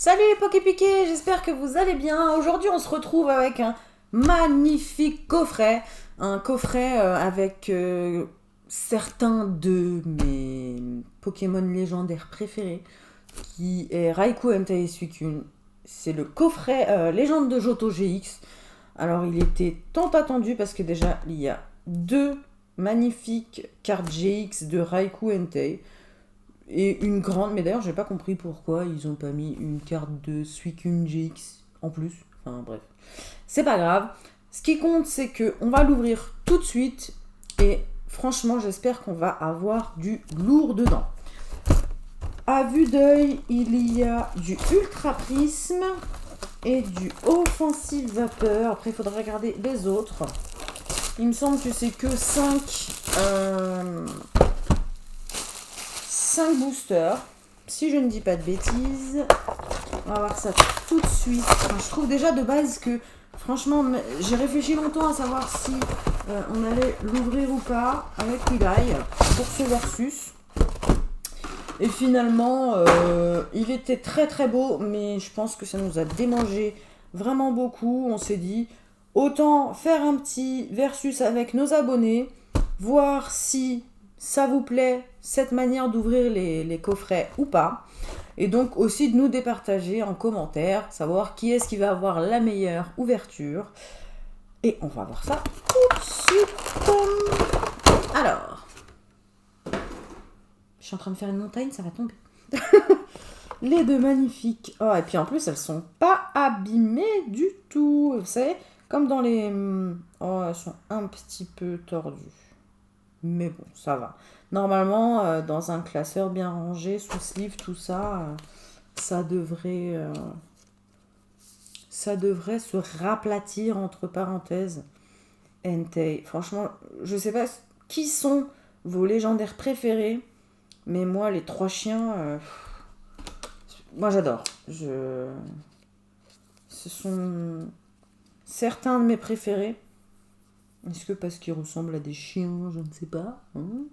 Salut les Poképiqués, j'espère que vous allez bien. Aujourd'hui on se retrouve avec un magnifique coffret. Un coffret avec certains de mes Pokémon légendaires préférés, qui est Raikou Entei Suicune. C'est le coffret Légende de Johto GX. Alors il était tant attendu parce que déjà il y a deux magnifiques cartes GX de Raikou Entei. Et une grande, mais d'ailleurs j'ai pas compris pourquoi ils ont pas mis une carte de Suicune GX en plus. Enfin bref, c'est pas grave. Ce qui compte c'est que on va l'ouvrir tout de suite et franchement j'espère qu'on va avoir du lourd dedans. À vue d'œil, il y a du Ultra Prisme et du Offensive Vapeur. Après il faudra regarder les autres. Il me semble que c'est que 5 boosters, si je ne dis pas de bêtises. On va voir ça tout de suite. Enfin, je trouve déjà de base que, franchement, j'ai réfléchi longtemps à savoir si on allait l'ouvrir ou pas avec Eli pour ce versus. Et finalement, il était très très beau, mais je pense que ça nous a démangé vraiment beaucoup. On s'est dit, autant faire un petit versus avec nos abonnés, voir si ça vous plaît, cette manière d'ouvrir les coffrets ou pas. Et donc aussi de nous départager en commentaire, savoir qui est-ce qui va avoir la meilleure ouverture. Et on va voir ça tout de suite. Alors, je suis en train de faire une montagne, ça va tomber. Les deux magnifiques. Oh, et puis en plus, elles sont pas abîmées du tout. Vous savez, comme dans les... Oh, elles sont un petit peu tordues. Mais bon, ça va. Normalement, dans un classeur bien rangé, sous sleeve, tout ça, ça devrait se raplatir, entre parenthèses. Entei. Franchement, je sais pas qui sont vos légendaires préférés, mais moi, les trois chiens, moi j'adore. Ce sont certains de mes préférés. Est-ce que parce qu'ils ressemblent à des chiens, je ne sais pas. Hein,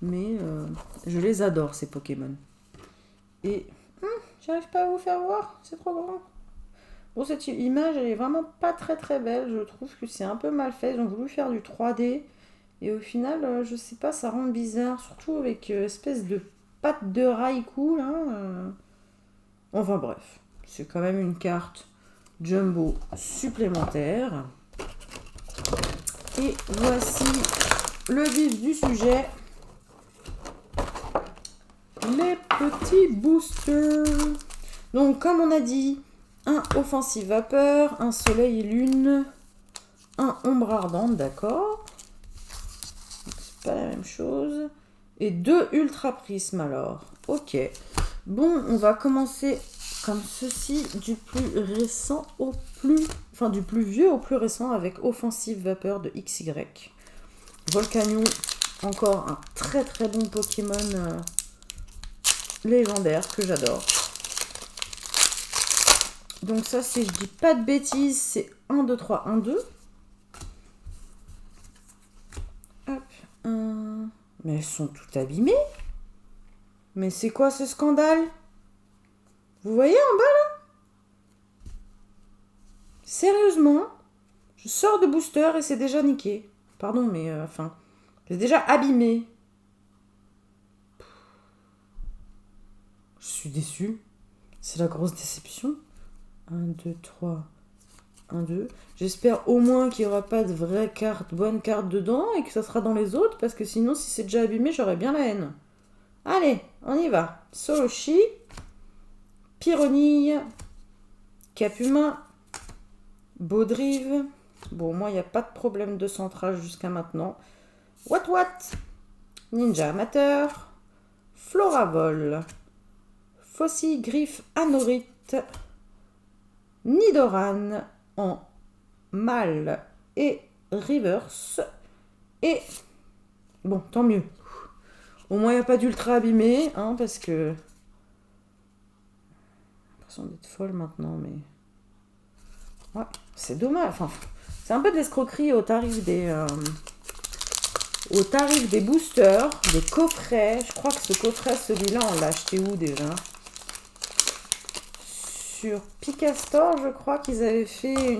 mais je les adore, ces Pokémon. Et j'arrive pas à vous faire voir, c'est trop grand. Bon, cette image, elle est vraiment pas très très belle. Je trouve que c'est un peu mal fait. Ils ont voulu faire du 3D. Et au final, je sais pas, ça rend bizarre. Surtout avec espèce de patte de Raikou, là. Enfin bref, c'est quand même une carte Jumbo supplémentaire. Et voici le vif du sujet. Les petits boosters. Donc comme on a dit, un Offensive Vapeur, un Soleil et Lune, un Ombre Ardente, d'accord. C'est pas la même chose. Et 2 Ultra Prisme alors. Ok. Bon, on va commencer comme ceci, du plus récent au plus... Enfin, du plus vieux au plus récent avec Offensive Vapeur de XY. Volcanion, encore un très très bon Pokémon légendaire que j'adore. Donc ça, si je dis pas de bêtises, c'est 1, 2, 3, 1, 2. Hop, 1... Mais elles sont toutes abîmées. Mais c'est quoi ce scandale? Vous voyez en bas là? Sérieusement, je sors de booster et c'est déjà niqué. Pardon, mais enfin, c'est déjà abîmé. Je suis déçue. C'est la grosse déception. 1, 2, 3, 1, 2. J'espère au moins qu'il n'y aura pas de vraie carte, bonne carte dedans et que ça sera dans les autres parce que sinon, si c'est déjà abîmé, j'aurais bien la haine. Allez, on y va. Solochi, Pyronille, Capumin, Baudrive. Bon, moi, il n'y a pas de problème de centrage jusqu'à maintenant. What Ninja Amateur, Floravol, Fossi Griffe Anorite, Nidoran en mâle et reverse. Et bon, tant mieux. Au moins, il n'y a pas d'ultra abîmé, hein, parce que... J'ai l'impression d'être folle maintenant, mais... Ouais, c'est dommage. Enfin, c'est un peu de l'escroquerie au tarif des boosters, des coffrets. Je crois que ce coffret, celui-là, on l'a acheté où déjà? sur Picastor, je crois qu'ils avaient fait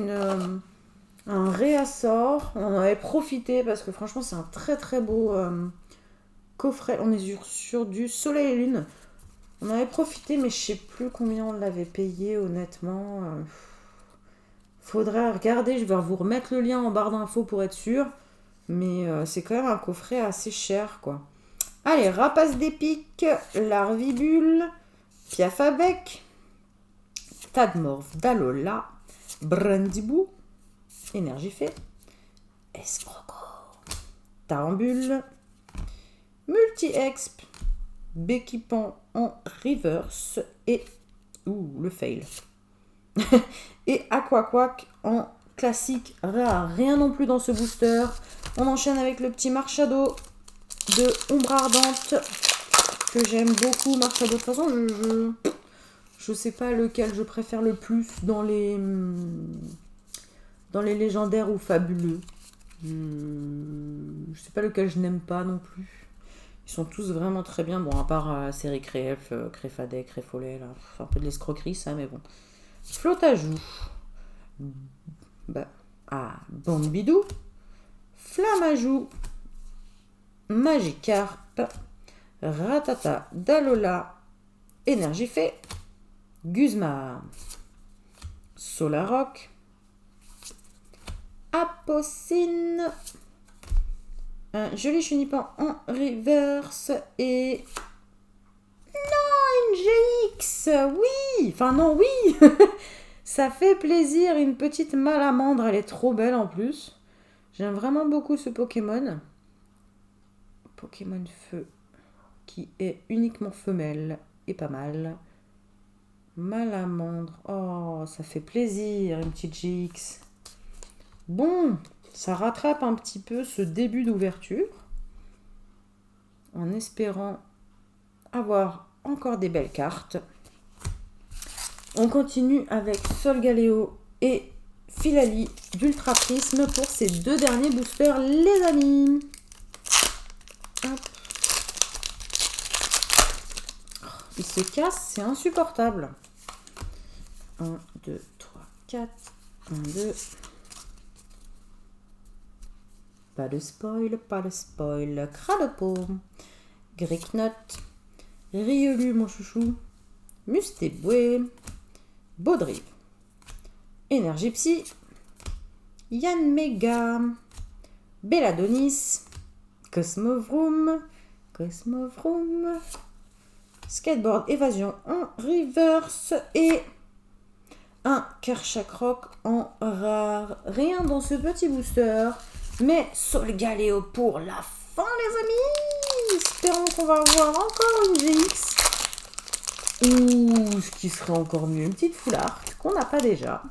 un réassort. On en avait profité parce que franchement, c'est un très très beau coffret. On est sur du Soleil et Lune. On avait profité, mais je sais plus combien on l'avait payé, honnêtement. Faudrait regarder, je vais vous remettre le lien en barre d'infos pour être sûr. Mais c'est quand même un coffret assez cher, quoi. Allez, Rapace d'épique, Larvibule, Piafabec, Tadmorph d'Alola, Brandibou, Énergifée, Escroco, Tarambule, Multi-Exp, Béquipan en reverse et... Ouh, le fail. Et Aquaquack en classique rare. Rien non plus dans ce booster. On enchaîne avec le petit Marchado de Ombre Ardente que j'aime beaucoup. Marchado, de toute façon, je sais pas lequel je préfère le plus dans les légendaires ou fabuleux. Je sais pas lequel je n'aime pas non plus. Ils sont tous vraiment très bien. Bon, à part la série Créelf, Créfadet, Créfollet, là. C'est un peu de l'escroquerie, ça, mais bon. Flotajou. Bambidou. Flammajou. Magikarp. Ratata d'Alola. Énergifée. Guzma. Solaroc. Apocine. Un joli chenipan en reverse et... Non, une GX. Oui. Enfin non, oui. Ça fait plaisir. Une petite malamandre. Elle est trop belle en plus. J'aime vraiment beaucoup ce Pokémon. Pokémon feu. Qui est uniquement femelle. Et pas mal. Malamandre. Oh, ça fait plaisir. Une petite GX. Bon. Ça rattrape un petit peu ce début d'ouverture. En espérant avoir encore des belles cartes. On continue avec Solgaleo et Filali d'Ultra Prisme pour ces deux derniers boosters, les amis. Hop. Il se casse, c'est insupportable. 1, 2, 3, 4. 1, 2. Pas de spoil, pas de spoil. Cradopaume, Gricknut, Riolu, mon chouchou, Mustéboué, Baudrive, Énergie Psy, Yanmega, Belladonis, Cosmovroom, Skateboard Évasion en reverse et un Kershakroc en rare. Rien dans ce petit booster. Mais Solgaleo pour la fin, les amis. Espérons qu'on va avoir encore une GX. Ou ce qui serait encore mieux, une petite foulard qu'on n'a pas déjà.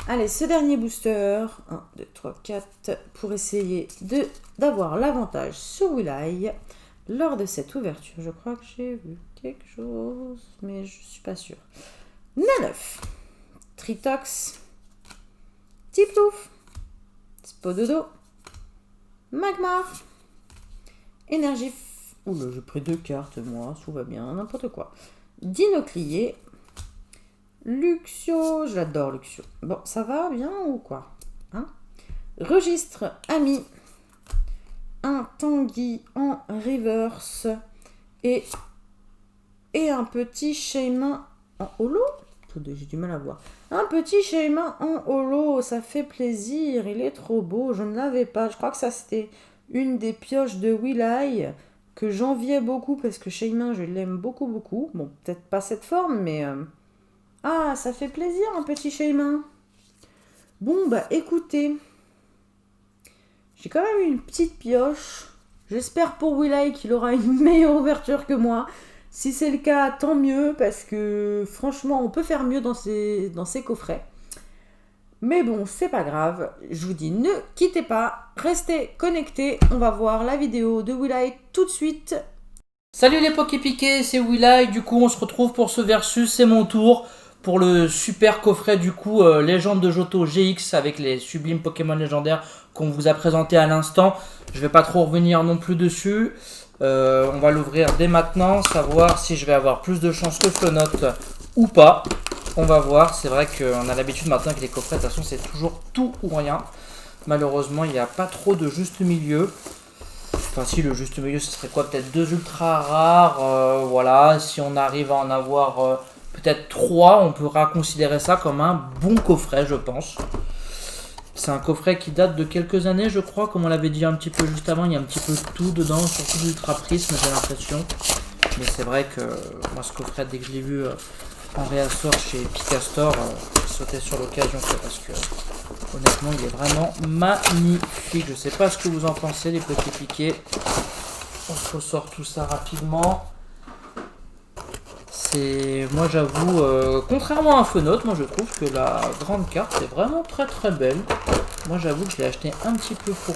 Allez, ce dernier booster. 1, 2, 3, 4. Pour essayer d'avoir l'avantage sur Willeye lors de cette ouverture. Je crois que j'ai vu quelque chose, mais je suis pas sûre. Neuf. Tritox. Tiplouf. Spododo, Magmar, Énergie... Oula, j'ai pris 2 cartes, moi, tout va bien, n'importe quoi. Dinoclier, Luxio, j'adore Luxio. Bon, ça va bien ou quoi, hein? Registre Ami, un Tanguy en reverse et un petit Shaymin en holo. J'ai du mal à voir. Un petit Shaymin en holo, ça fait plaisir. Il est trop beau. Je ne l'avais pas. Je crois que ça, c'était une des pioches de Willeye que j'enviais beaucoup parce que Shaymin, je l'aime beaucoup, beaucoup. Bon, peut-être pas cette forme, mais... Ah, ça fait plaisir, un petit Shaymin. Bon, bah, écoutez. J'ai quand même une petite pioche. J'espère pour Willeye qu'il aura une meilleure ouverture que moi. Si c'est le cas, tant mieux, parce que franchement, on peut faire mieux dans ces coffrets. Mais bon, c'est pas grave. Je vous dis, ne quittez pas, restez connectés. On va voir la vidéo de Willeye tout de suite. Salut les Poképiqués, c'est Willeye. Du coup, on se retrouve pour ce versus, c'est mon tour. Pour le super coffret, du coup, Légende de Johto GX avec les sublimes Pokémon légendaires qu'on vous a présenté à l'instant. Je vais pas trop revenir non plus dessus. On va l'ouvrir dès maintenant, savoir si je vais avoir plus de chance que Flonote ou pas. On va voir. C'est vrai qu'on a l'habitude maintenant que les coffrets, de toute façon, c'est toujours tout ou rien. Malheureusement, il n'y a pas trop de juste milieu. Enfin, si, le juste milieu, ce serait quoi? Peut-être 2 ultra rares. Voilà, si on arrive à en avoir peut-être 3, on pourra considérer ça comme un bon coffret, je pense. C'est un coffret qui date de quelques années, je crois, comme on l'avait dit un petit peu juste avant. Il y a un petit peu de tout dedans, surtout d'Ultra Prism, j'ai l'impression. Mais c'est vrai que moi, ce coffret, dès que je l'ai vu en réassort chez Picastor, je sautais sur l'occasion, parce que honnêtement, il est vraiment magnifique. Je sais pas ce que vous en pensez, les petits piquets. On ressort tout ça rapidement. Moi j'avoue, contrairement à Fenote, moi je trouve que la grande carte est vraiment très très belle. Moi j'avoue que je l'ai acheté un petit peu pour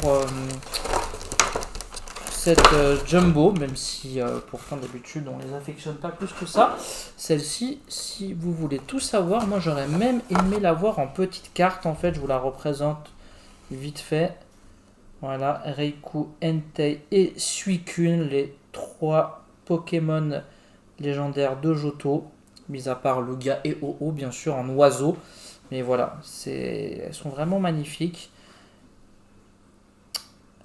cette Jumbo, même si pourtant d'habitude on les affectionne pas plus que ça. Celle-ci, si vous voulez tout savoir, moi j'aurais même aimé la voir en petite carte. En fait, je vous la représente vite fait. Voilà, Raikou, Entei et Suicune, les 3 Pokémon légendaires de Johto, mis à part Lugia et Oo, bien sûr, en oiseau. Mais voilà, elles sont vraiment magnifiques.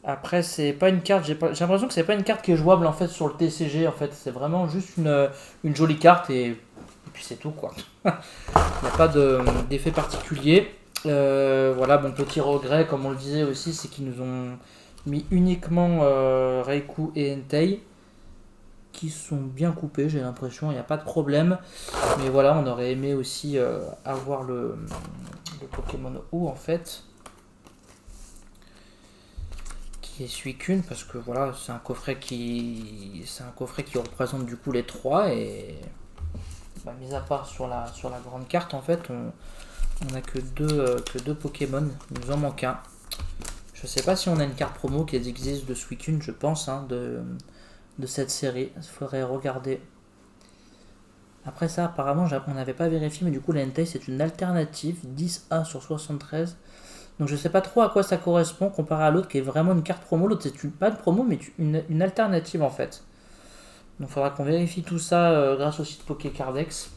Après, c'est pas une carte, j'ai l'impression que c'est pas une carte qui est jouable en fait sur le TCG. En fait, c'est vraiment juste une jolie carte et puis c'est tout quoi. Il n'y a pas d'effet particulier. Voilà, mon petit regret, comme on le disait aussi, c'est qu'ils nous ont mis uniquement Raikou et Entei, qui sont bien coupés, j'ai l'impression, il n'y a pas de problème. Mais voilà, on aurait aimé aussi avoir le Pokémon O en fait, qui est Suicune, parce que voilà, c'est un coffret qui représente du coup les 3 et mis à part sur la grande carte en fait, on n'a que deux Pokémon, il nous en manque un. Je sais pas si on a une carte promo qui existe de Suicune, je pense, hein, de cette série. Il faudrait regarder. Après ça, apparemment, on n'avait pas vérifié, mais du coup, la Entei, c'est une alternative, 10A sur 73. Donc je sais pas trop à quoi ça correspond comparé à l'autre qui est vraiment une carte promo. L'autre, c'est pas une promo, mais une alternative en fait. Donc il faudra qu'on vérifie tout ça grâce au site Pokécardex.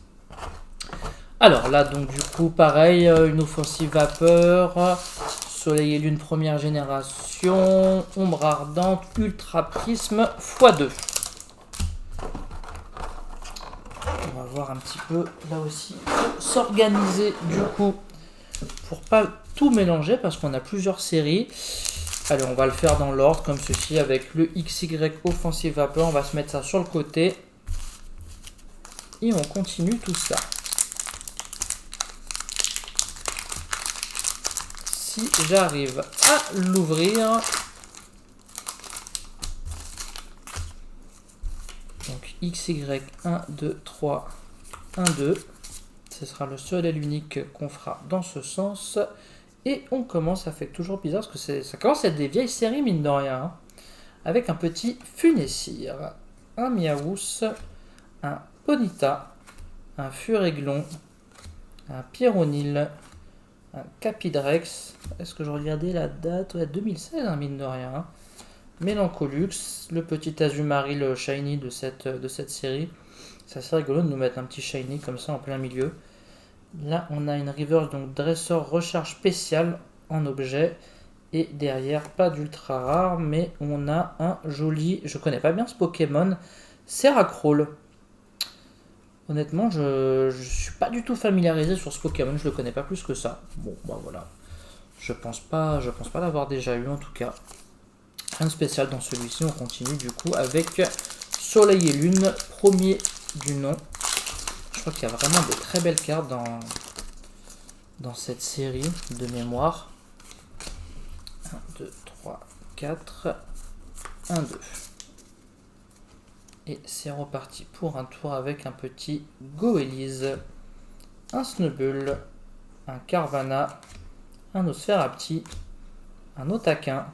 Alors là, donc du coup, pareil, une offensive vapeur, Soleil et Lune première génération, Ombre ardente, Ultra Prisme x2. On va voir un petit peu là aussi s'organiser du coup pour pas tout mélanger parce qu'on a plusieurs séries. Allez, on va le faire dans l'ordre comme ceci avec le XY offensive vapeur. On va se mettre ça sur le côté et on continue tout ça. Si j'arrive à l'ouvrir, donc XY 1, 2, 3, 1, 2, ce sera le seul et l'unique qu'on fera dans ce sens. Et on commence, ça fait toujours bizarre parce que ça commence à être des vieilles séries mine de rien, hein, avec un petit Funessir, un Miaous, un Ponyta, un Furéglon, un Pyronil, un Capidrex. Est-ce que je regardais la date? Ouais, 2016, hein, mine de rien. Hein. Mélancolux, le petit Azumarill shiny de cette série. C'est assez rigolo de nous mettre un petit shiny comme ça en plein milieu. Là, on a une reverse, donc dresseur recharge spéciale en objet. Et derrière, pas d'ultra rare, mais on a un joli... Je connais pas bien ce Pokémon. Seracrawl. Honnêtement, je suis pas du tout familiarisé sur ce Pokémon. Je le connais pas plus que ça. Bon, bah voilà. Je pense pas l'avoir déjà eu en tout cas. Rien de spécial dans celui-ci. On continue du coup avec Soleil et Lune, premier du nom. Je crois qu'il y a vraiment de très belles cartes dans cette série de mémoire. 1, 2, 3, 4, 1, 2. Et c'est reparti pour un tour avec un petit Goélise, un Snubbull, un Carvana, un Osferapti, un Otaquin,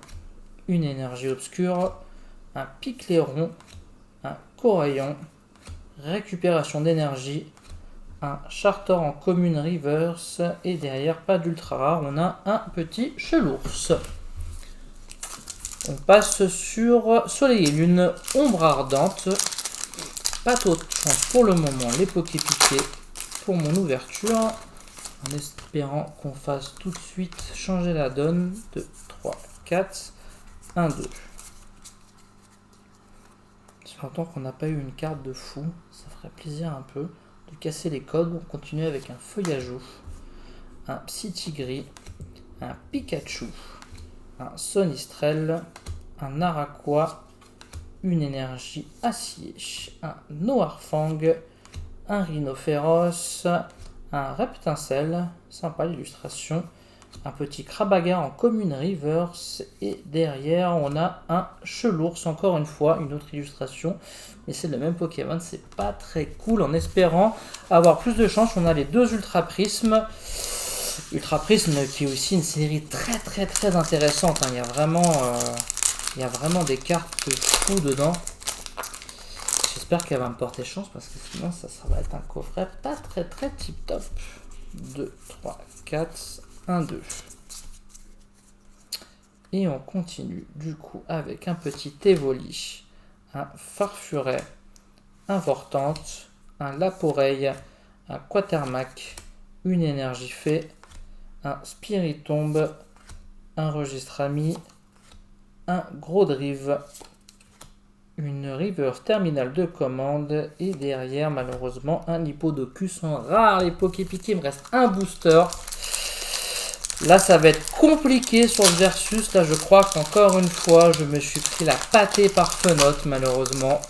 une énergie obscure, un Picléron, un Coraillon, récupération d'énergie, un Chartor en commune reverse et derrière pas d'ultra rare, on a un petit Chelours. On passe sur Soleil et Lune, Ombre ardente. Pas trop de chance pour le moment, les Poképiqués. pour mon ouverture, en espérant qu'on fasse tout de suite changer la donne. 2, 3, 4, 1, 2. Ça fait longtemps qu'on n'a pas eu une carte de fou, ça ferait plaisir un peu de casser les codes. On continue avec un Feuillajou, un Psy-Tigris, un Pikachu, un Sonistrel, un Araquois, une énergie acier, un Noirfang, un Rhinophéros, un Reptincelle, sympa l'illustration, un petit Krabaga en commune reverse, et derrière on a un Chelours, encore une fois une autre illustration, mais c'est le même Pokémon, c'est pas très cool. En espérant avoir plus de chance, on a les deux Ultra Prismes. Ultra Prisme qui est aussi une série très intéressante, hein. Il y a vraiment des cartes de fou dedans. J'espère qu'elle va me porter chance parce que sinon ça va être un coffret pas très tip top. 2, 3, 4, 1, 2. Et on continue du coup avec un petit Evoli, un Farfuret, un Vortante, un Laporeille, un Quatermac, une Énergie Fée, un Spiritomb, un Registre Ami, un Grodrive, une Reverse Terminal de commande, et derrière malheureusement un Hippodocus en rare. Les Poképiqués, il me reste un booster. Là ça va être compliqué sur le versus. Là je crois qu'encore une fois je me suis pris la pâtée par Fenote malheureusement.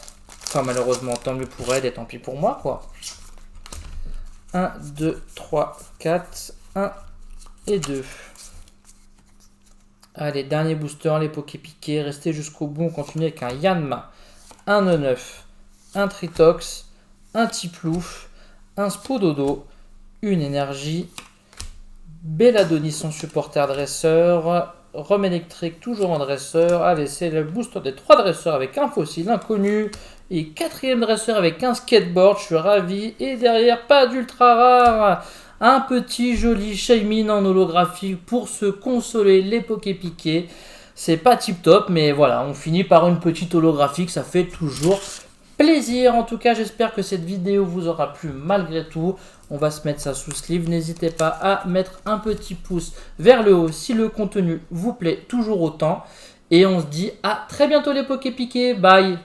Enfin malheureusement, tant mieux pour elle et tant pis pour moi quoi. 1, 2, 3, 4, 1 et 2. Allez, dernier booster, les Poképiqués. Restez jusqu'au bout, on continue avec un Yanma, un E9, un Tritox, un Tiplouf, un Spododo, une énergie, Belladonis en supporter dresseur, Rome électrique toujours en dresseur. Allez, c'est le booster des 3 dresseurs avec un fossile inconnu et 4e dresseur avec un skateboard. Je suis ravi. Et derrière, pas d'ultra rare. Un petit joli Shaymin en holographique pour se consoler les Poképiqués. C'est pas tip top, mais voilà, on finit par une petite holographique, ça fait toujours plaisir. En tout cas, j'espère que cette vidéo vous aura plu malgré tout. On va se mettre ça sous sleeve. N'hésitez pas à mettre un petit pouce vers le haut si le contenu vous plaît toujours autant. Et on se dit à très bientôt les Poképiqués. Bye!